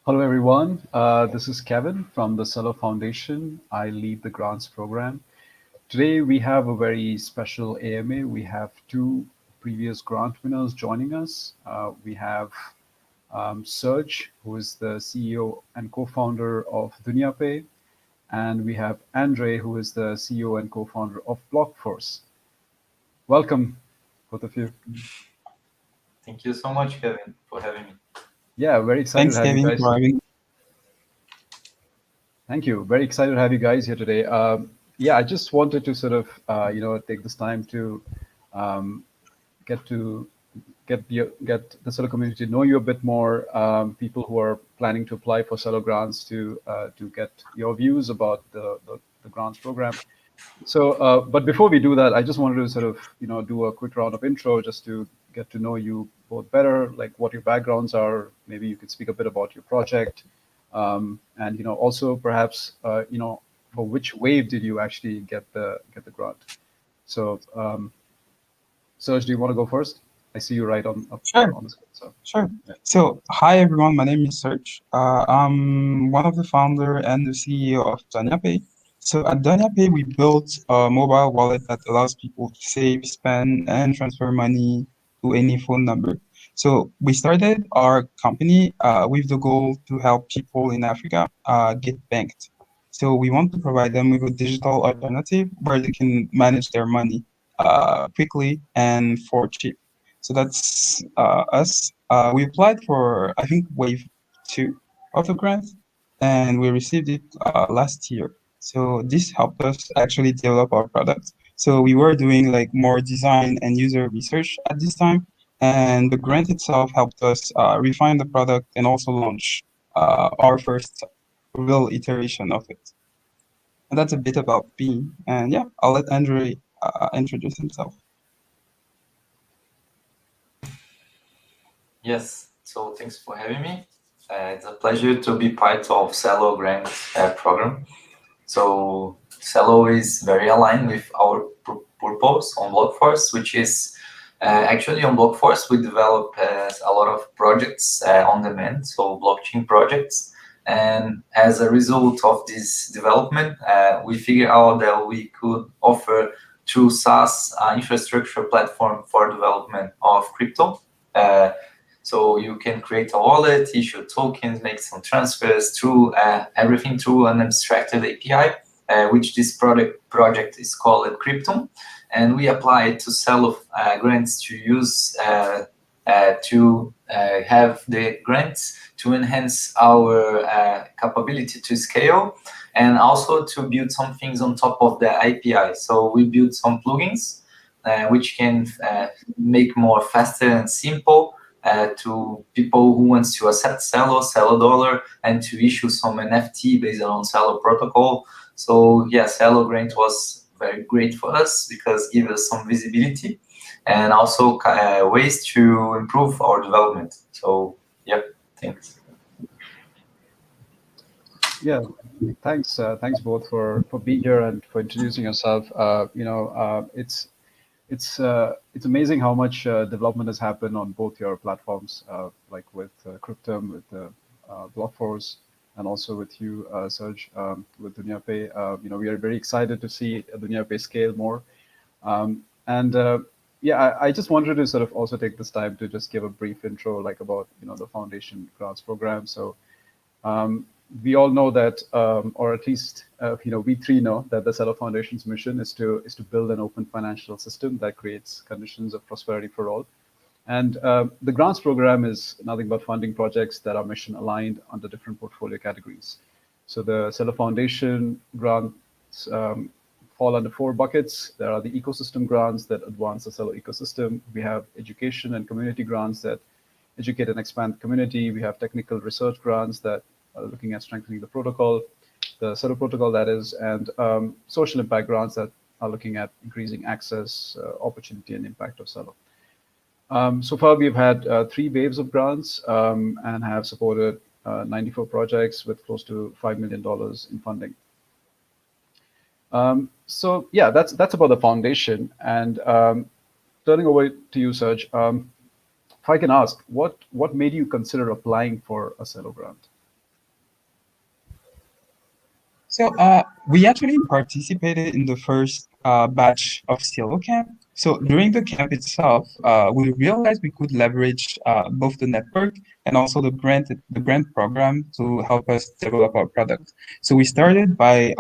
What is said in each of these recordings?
Hello, everyone. This is Kevin from the Celo Foundation. I lead the grants program. Today, we have a very special AMA. We have two previous grant winners joining us. We have Serge, who is the CEO and co-founder of DuniaPay, and we have André, who is the CEO and co-founder of Blockforce. Welcome, both of you. Thank you so much, Kevin, for having me. Yeah, very excited Thanks, to have you Kevin, guys. for having. Thank you. Very excited to have you guys here today. Yeah, I just wanted to sort of, take this time to get to get the Celo community to know you a bit more. People who are planning to apply for Celo grants to get your views about the grants program. So, but before we do that, I just wanted to sort of do a quick round of intro just to get to know you both better, like what your backgrounds are. Maybe you could speak a bit about your project, and also perhaps for which wave did you actually get the grant. So, Serge, do you want to go first? I see you right on Sure. on the screen. So Sure. yeah. So, hi everyone. My name is Serge. I'm one of the founder and the CEO of DuniaPay. So at DuniaPay, we built a mobile wallet that allows people to save, spend, and transfer money to any phone number. So we started our company with the goal to help people in Africa get banked. So we want to provide them with a digital alternative where they can manage their money quickly and for cheap. So that's us. We applied for, I think, wave 2 of the grant, and we received it last year. So this helped us actually develop our product. So we were doing like more design and user research at this time, and the grant itself helped us refine the product and also launch our first real iteration of it. And that's a bit about me. And yeah, I'll let André introduce himself. Yes, so thanks for having me. It's a pleasure to be part of Celo Grants program. So Celo is very aligned with our purpose on Blockforce, which is actually on Blockforce we develop a lot of projects on demand, so blockchain projects. And as a result of this development, we figured out that we could offer through SaaS infrastructure platform for development of crypto. So you can create a wallet, issue tokens, make some transfers through everything through an abstracted API, which this project is called Cryptum. And we apply it to Celo grants to use to have the grants to enhance our capability to scale and also to build some things on top of the API. So we build some plugins which can make more faster and simple to people who wants to accept Celo dollar, and to issue some NFT based on Celo protocol. So yeah, Celo grant was very great for us because it gives us some visibility and also ways to improve our development. So yeah, thanks. Yeah, thanks. Thanks both for being here and for introducing yourself. It's amazing how much development has happened on both your platforms, like with Cryptum, with Blockforce, and also with you, Serge, with DuniaPay. We are very excited to see DuniaPay scale more. Yeah, I just wanted to sort of also take this time to just give a brief intro, like about the foundation grants program. So we all know that, or at least we three know that the Celo Foundation's mission is to build an open financial system that creates conditions of prosperity for all. And the grants program is nothing but funding projects that are mission aligned under different portfolio categories. So the Celo Foundation grants fall under 4 buckets. There are the ecosystem grants that advance the Celo ecosystem. We have education and community grants that educate and expand the community. We have technical research grants that are looking at strengthening the protocol, the Celo protocol that is, and social impact grants that are looking at increasing access, opportunity, and impact of Celo. So far, we've had 3 waves of grants and have supported 94 projects with close to $5 million in funding. So yeah, that's about the foundation. And turning over to you, Serge, if I can ask, what made you consider applying for a Celo grant? So we actually participated in the first batch of Celo camp. So during the camp itself, we realized we could leverage both the network and also the grant program to help us develop our product. So we started by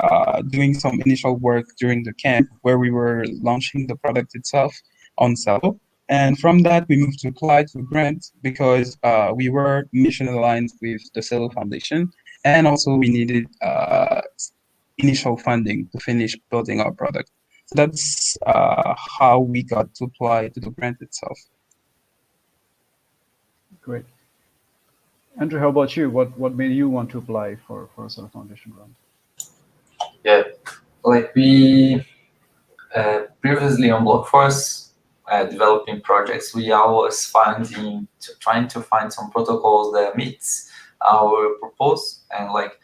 doing some initial work during the camp where we were launching the product itself on Celo. And from that, we moved to apply to grant because we were mission aligned with the Celo Foundation. And also we needed initial funding to finish building our product. So that's how we got to apply to the grant itself. Great. Andrew, how about you? What made you want to apply for a Celo Foundation grant? Yeah, like we previously on Blockforce developing projects, we always trying to find some protocols that meets our purpose, and like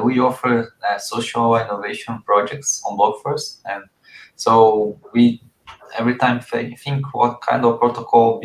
we offer social innovation projects on Blockforce, and so we every time think what kind of protocol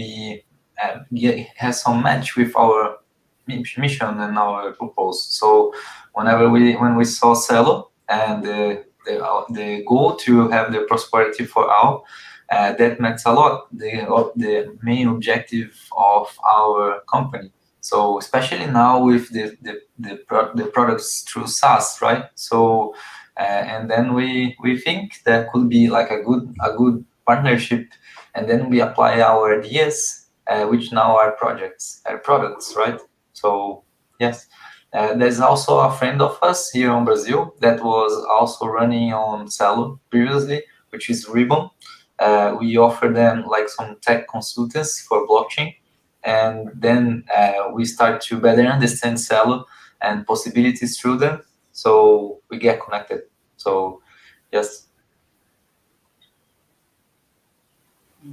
has some match with our mission and our purpose. So when we saw Celo and the goal to have the prosperity for all, that matters a lot. The main objective of our company. So especially now with the products through SaaS, right? So and then we think that could be like a good partnership, and then we apply our ideas, which now are products, right? So yes. There's also a friend of us here in Brazil that was also running on Celo previously, which is Ribbon. We offer them like some tech consultants for blockchain, and then we start to better understand Celo and possibilities through them. So we get connected. So yes.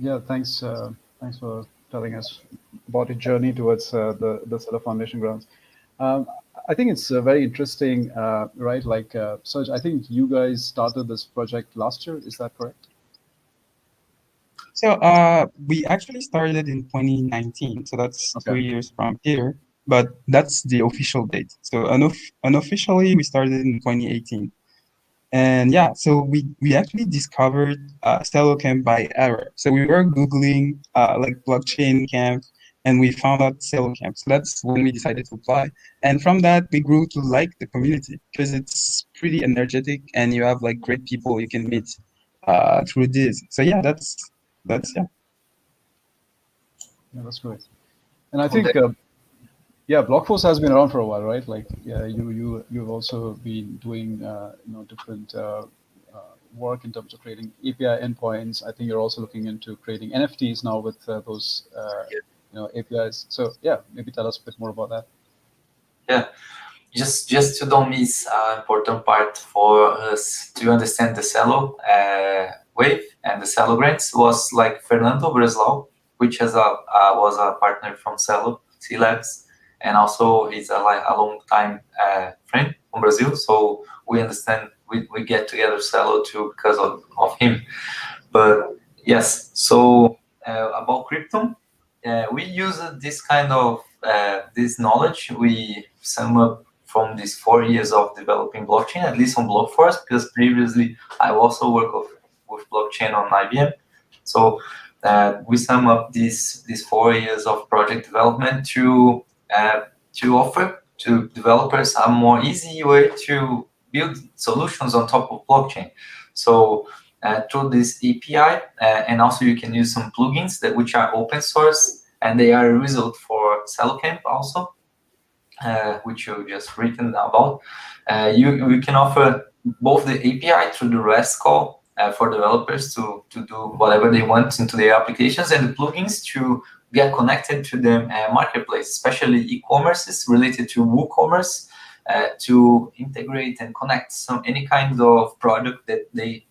Yeah, thanks. Thanks for telling us about your journey towards the Celo Foundation grants. Um, I think it's very interesting, right? Like, Serge, I think you guys started this project last year. Is that correct? So we actually started in 2019. So that's Okay. 3 years from here, but that's the official date. So unofficially, we started in 2018. And yeah, so we actually discovered Celo Camp by error. So we were Googling like blockchain camp, and we found out Celo Camp. So that's when we decided to apply. And from that, we grew to like the community because it's pretty energetic, and you have like great people you can meet through this. So yeah, that's yeah. Yeah, that's great. And I think, yeah, Blockforce has been around for a while, right? Like, yeah, you've also been doing, different work in terms of creating API endpoints. I think you're also looking into creating NFTs now with those, APIs. So yeah, maybe tell us a bit more about that. Yeah. Just to don't miss an important part for us to understand the Celo wave and the Celo grants was like Fernando Breslau, which was a partner from Celo C Labs, and also he's a long time friend from Brazil. So we understand we get together Celo too because of him. But yes, so about crypto, we use this kind of this knowledge we sum up from these 4 years of developing blockchain, at least on Blockforce, because previously I also work with blockchain on IBM. So we sum up these 4 years of project development to offer to developers a more easy way to build solutions on top of blockchain. So through this API, and also you can use some plugins which are open source, and they are a result for Celo Camp also, which you just written about. You can offer both the API through the REST call for developers to do whatever they want into their applications, and the plugins to get connected to the marketplace, especially e-commerces related to WooCommerce, to integrate and connect any kind of product they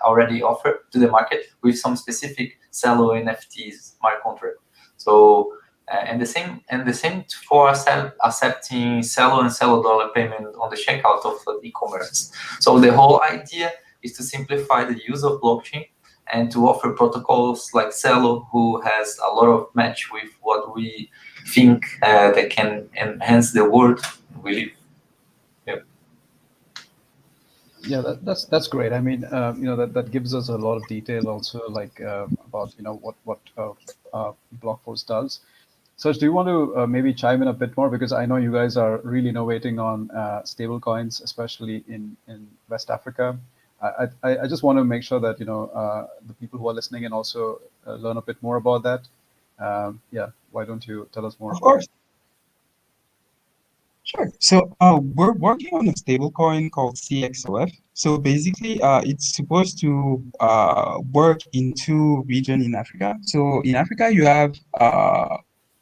already offer to the market with some specific Celo NFTs smart contract. So and the same for accepting Celo and Celo dollar payment on the checkout of e-commerce. So the whole idea is to simplify the use of blockchain and to offer protocols like Celo, who has a lot of match with what we think that can enhance the world we live. Yeah. Yeah, that's great. I mean, that gives us a lot of detail also, like about what Blockforce does. Serge, do you want to maybe chime in a bit more, because I know you guys are really innovating on stable coins, especially in West Africa. I just want to make sure that the people who are listening and also learn a bit more about that. Yeah, why don't you tell us more Of about course. Sure. So we're working on a stablecoin called CXOF. So basically, it's supposed to work in two regions in Africa. So in Africa, you have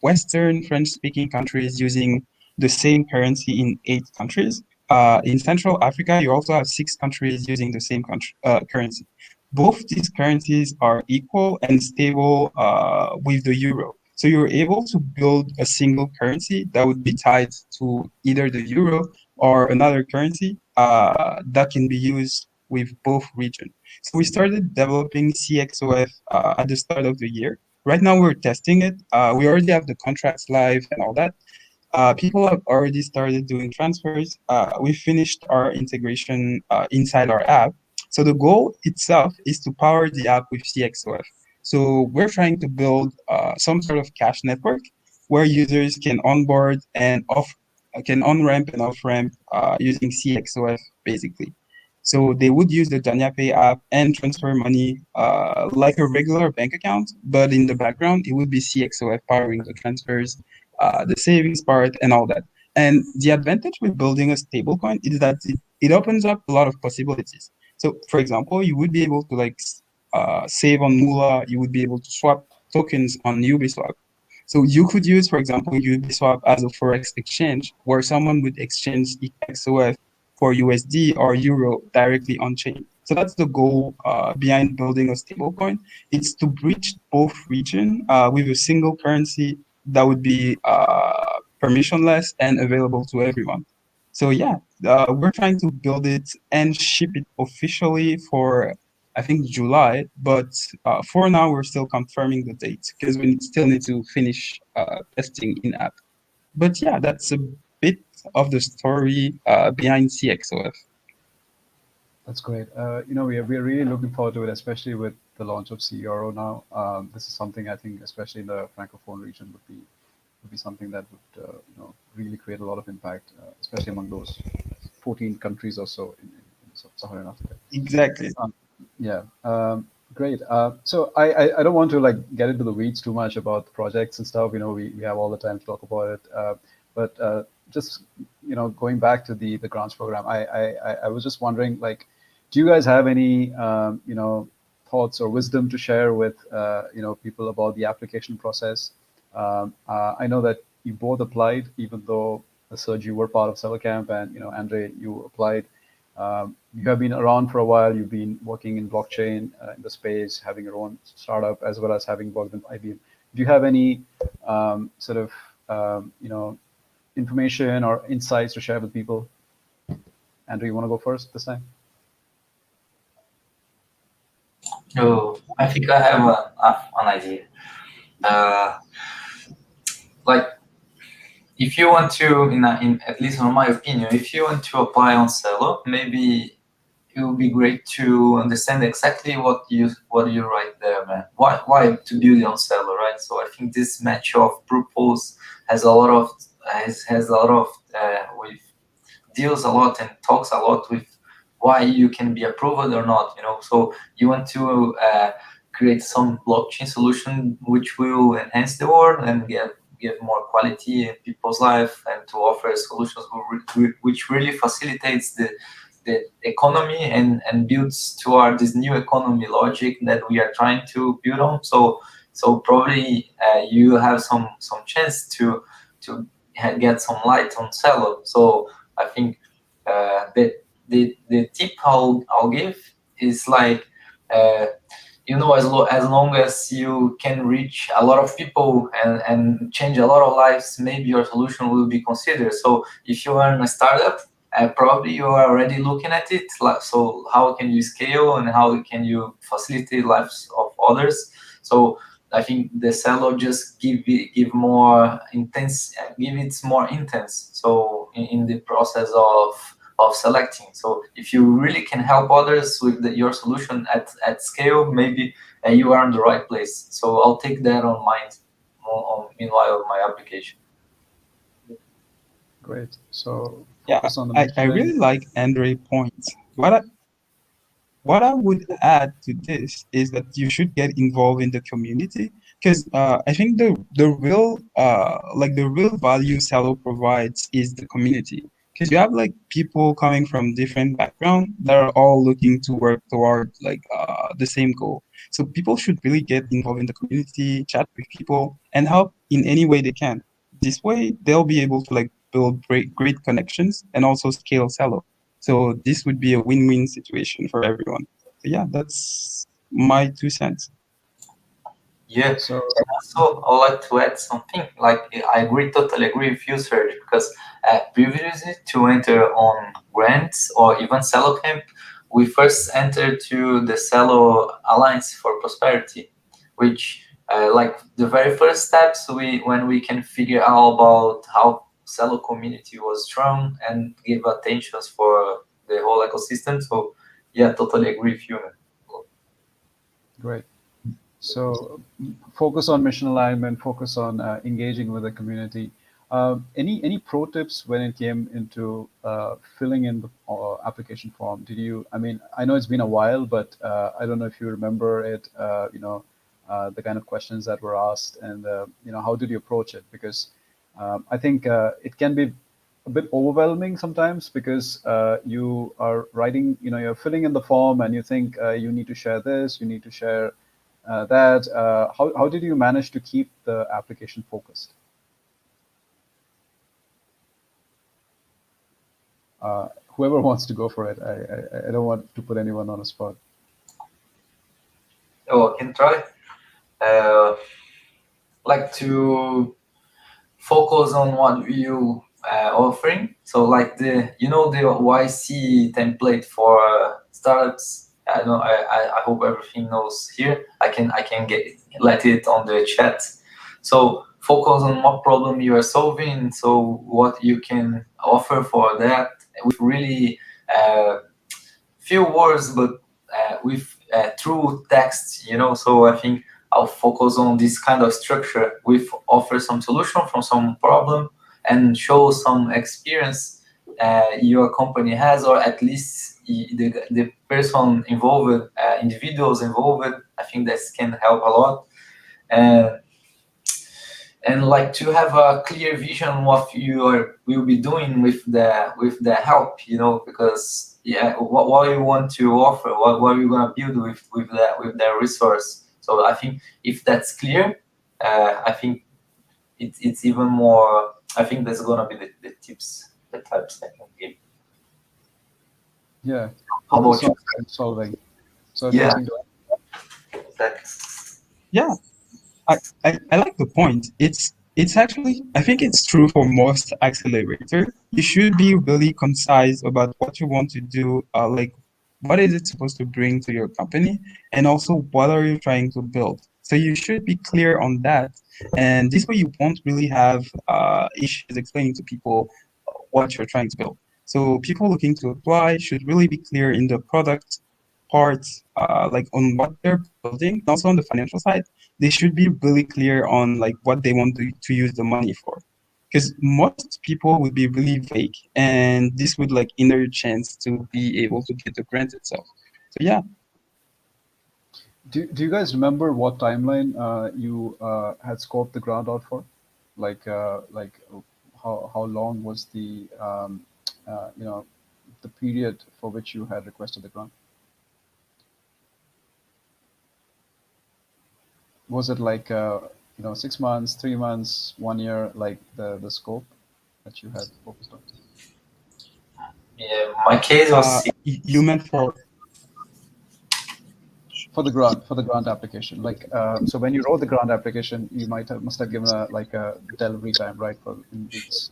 Western French-speaking countries using the same currency in 8 countries. In Central Africa, you also have 6 countries using the same currency. Both these currencies are equal and stable with the euro. So you're able to build a single currency that would be tied to either the euro or another currency that can be used with both regions. So we started developing CXOF at the start of the year. Right now we're testing it. We already have the contracts live and all that. People have already started doing transfers. We finished our integration inside our app. So the goal itself is to power the app with CXOF. So we're trying to build some sort of cash network where users can onboard and can on-ramp and off-ramp using CXOF basically. So they would use the Pay app and transfer money like a regular bank account, but in the background, it would be CXOF powering the transfers, the savings part, and all that. And the advantage with building a stablecoin is that it opens up a lot of possibilities. So, for example, you would be able to save on Moolah. You would be able to swap tokens on Uniswap. So you could use, for example, Uniswap as a forex exchange, where someone would exchange XOF for USD or Euro directly on chain. So that's the goal behind building a stablecoin. It's to bridge both regions with a single currency that would be permissionless and available to everyone. So yeah, we're trying to build it and ship it officially for I think July, but for now we're still confirming the date because we still need to finish testing in app. But yeah, that's a bit of the story behind CXOF. That's great. We're really looking forward to it, especially with the launch of CERO now. This is something I think, especially in the Francophone region, would be something that would really create a lot of impact, especially among those 14 countries or so in Sub-Saharan Africa. Exactly. Yeah, great. So I don't want to like get into the weeds too much about the projects and stuff. We have all the time to talk about it. But just going back to the grants program, I was just wondering, like, do you guys have any thoughts or wisdom to share with people about the application process? I know that you both applied, even though Serge, you were part of Celo Camp, and Andre, you applied. You have been around for a while. You've been working in blockchain in the space, having your own startup, as well as having worked in IBM. Do you have any sort of information or insights to share with people? Andrew, you want to go first this time? Oh, I think I have an idea. Like, if you want to, in at least in my opinion, if you want to apply on Celo, maybe it would be great to understand exactly what you write there, man. Why to build on Celo, right? So I think this match of purpose has a lot of with deals a lot and talks a lot with why you can be approved or not. So you want to create some blockchain solution which will enhance the world and give more quality in people's life, and to offer solutions which really facilitates the economy and builds toward this new economy logic that we are trying to build on. So probably you have some chance to get some light on Celo. So I think the tip I'll give is like as long as you can reach a lot of people and change a lot of lives, maybe your solution will be considered. So if you are in a startup, probably you are already looking at it. So how can you scale and how can you facilitate lives of others? So I think the Celo just give it more intense. So in the process of selecting. So if you really can help others with your solution at scale, maybe you are in the right place. So I'll take that on mind meanwhile my application. Great. So Yeah, focus on the I mission. really like Andre's point. What I would add to this is that you should get involved in the community because I think the real value Celo provides is the community because you have like people coming from different backgrounds that are all looking to work toward like the same goal. So people should really get involved in the community, chat with people, and help in any way they can. This way, they'll be able to like build great connections and also scale Celo. So this would be a win-win situation for everyone. So yeah, that's my 2 cents. Yeah, So and also I would like to add something. Like totally agree with you, Serge, because previously to enter on grants or even Celo Camp, we first entered to the Celo Alliance for Prosperity, which like the very first steps when we can figure out about how Celo community was strong and give attention for the whole ecosystem. So yeah, totally agree with you, man. great. So focus on mission alignment, focus on engaging with the community. Any pro tips when it came into filling in the application form? Did you? I mean, I know it's been a while, but I don't know if you remember it. The kind of questions that were asked, and how did you approach it? Because I think it can be a bit overwhelming sometimes because you are writing, you're filling in the form, and you think you need to share this, you need to share that. How did you manage to keep the application focused? Whoever wants to go for it. I don't want to put anyone on a spot. Oh, I can try. Like to focus on what you offering. So like the YC template for startups. I know I hope everything knows here. I can let it on the chat. So focus on what problem you are solving. So what you can offer for that with really few words, but with true text. So I think I'll focus on this kind of structure with offer some solution from some problem and show some experience your company has, or at least the person involved, individuals involved. I think this can help a lot. And like to have a clear vision what will be doing with the help, because what you want to offer, what you're gonna build with the resource. So I think if that's clear, I think it's even more. I think that's gonna be the tips, the types I can give. Yeah. How about you? Problem solving. So Yeah. That's Yeah, I like the point. It's actually I think it's true for most accelerator. You should be really concise about what you want to do, like what is it supposed to bring to your company, and also what are you trying to build. So you should be clear on that, and this way you won't really have issues explaining to people what you're trying to build. So people looking to apply should really be clear in the product part, like on what they're building, and also on the financial side they should be really clear on like what they want to use the money for, because most people would be really vague, and this would like hinder your chance to be able to get the grant itself. So yeah. Do you guys remember what timeline you had scoped the grant out for? Like how long was the period for which you had requested the grant? Was it like 6 months, 3 months, 1 year, like the scope that you had focused on? yeah. My case was You meant for For the grant application, like so when you wrote the grant application, you must have given a delivery time, right, for in weeks.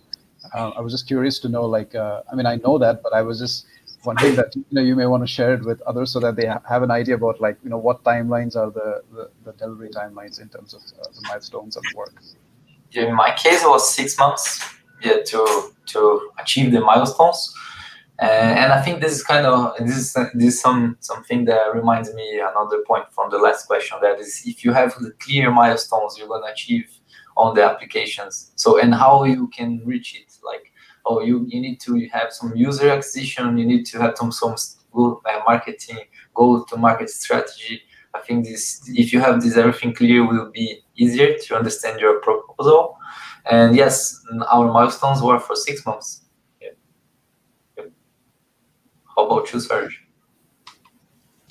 I was just curious to know, like I mean, I know that, but I was just wondering that you may want to share it with others so that they have an idea about what timelines are the delivery timelines in terms of the milestones of work. in my case it was 6 months, yeah, to achieve the milestones. And I think this is something that reminds me another point from the last question. That is, if you have the clear milestones you're gonna achieve on the applications, so and how you can reach it, like, oh, you need to have some user acquisition, you need to have some good marketing, go to market strategy. I think this, if you have this everything clear, will be easier to understand your proposal. And yes, our milestones were for 6 months. How about you, Serge?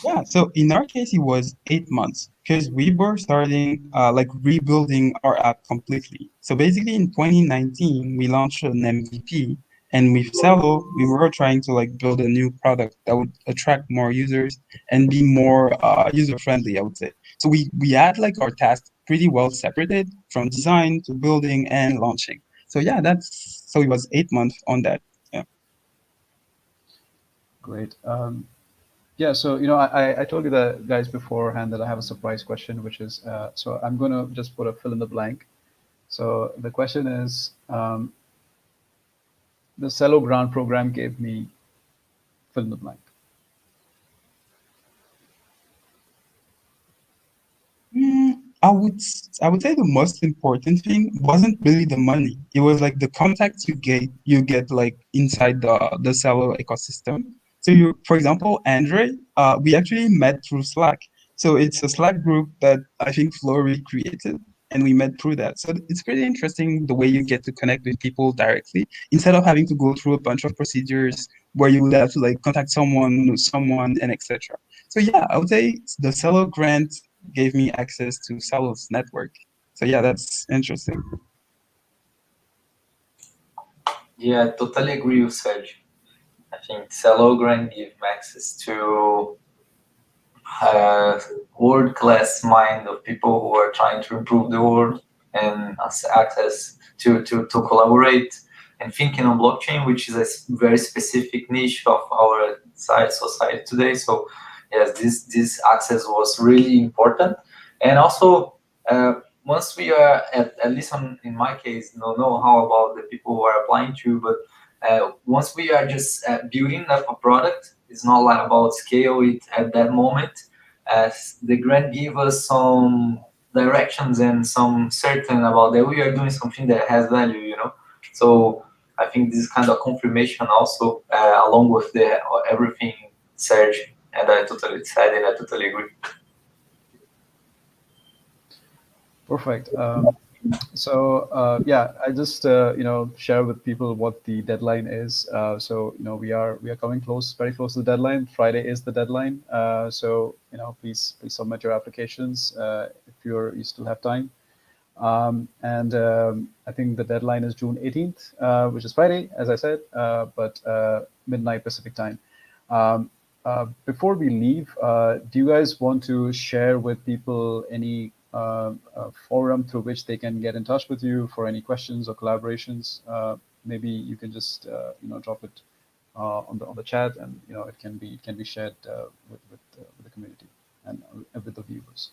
Yeah, so in our case, it was 8 months because we were starting like rebuilding our app completely. So basically in 2019, we launched an MVP, and with Celo, we were trying to like build a new product that would attract more users and be more user friendly, I would say. So we had like our tasks pretty well separated from design to building and launching. So yeah, so it was 8 months on that. Yeah. Great. Yeah, so I told you that guys beforehand that I have a surprise question, which is so I'm gonna just put a fill in the blank. So the question is, the Celo grant program gave me fill in the blank. I would say the most important thing wasn't really the money. It was like the contacts you get like inside the seller ecosystem. So for example, André, we actually met through Slack. So it's a Slack group that I think Flory created, and we met through that. So it's pretty interesting the way you get to connect with people directly instead of having to go through a bunch of procedures where you would have to like contact someone, and etc. So yeah, I would say the seller grant gave me access to Celo's network. So yeah, that's interesting. Yeah, I totally agree with Serge. I think Celo Grant give access to world-class mind of people who are trying to improve the world, and access to collaborate and thinking on blockchain, which is a very specific niche of our society today. So yes, this access was really important. And also, once we are at least in my case, know how about the people who are applying to, but once we are just building up a product, it's not like about scale it at that moment. As the grant give us some directions and some certain about that we are doing something that has value. So I think this is kind of confirmation also, along with the everything Serge and I totally said, and I totally agree. Perfect. So yeah, I just share with people what the deadline is. So we are coming close, very close to the deadline. Friday is the deadline. So please submit your applications if you still have time. And I think the deadline is June 18th, which is Friday, as I said, but midnight Pacific time. Before we leave, do you guys want to share with people any forum through which they can get in touch with you for any questions or collaborations? Maybe you can just drop it on the chat, and it can be shared with the community and with the viewers.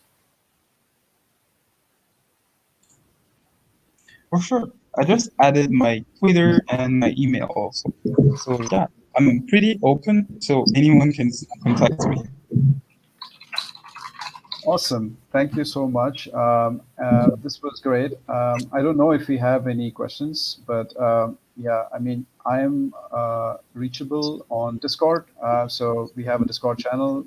For sure. I just added my Twitter and my email also. So yeah, I'm pretty open, so anyone can contact me. Awesome. Thank you so much. This was great. I don't know if we have any questions, but yeah, I mean, I am reachable on Discord. So we have a Discord channel.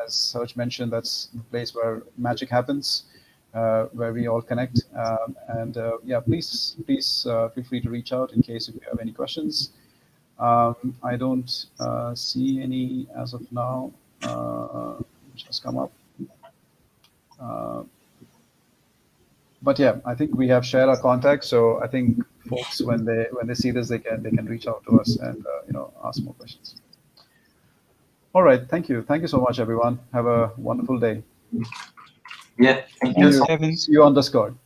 As Serge mentioned, that's the place where magic happens, where we all connect. And yeah, please feel free to reach out in case if you have any questions. I don't see any as of now, which has come up. But yeah, I think we have shared our contacts. So I think folks, when they see this, they can reach out to us and ask more questions. All right, thank you so much, everyone. Have a wonderful day. Yeah, thank you Thanks, so Kevin. See you on Discord.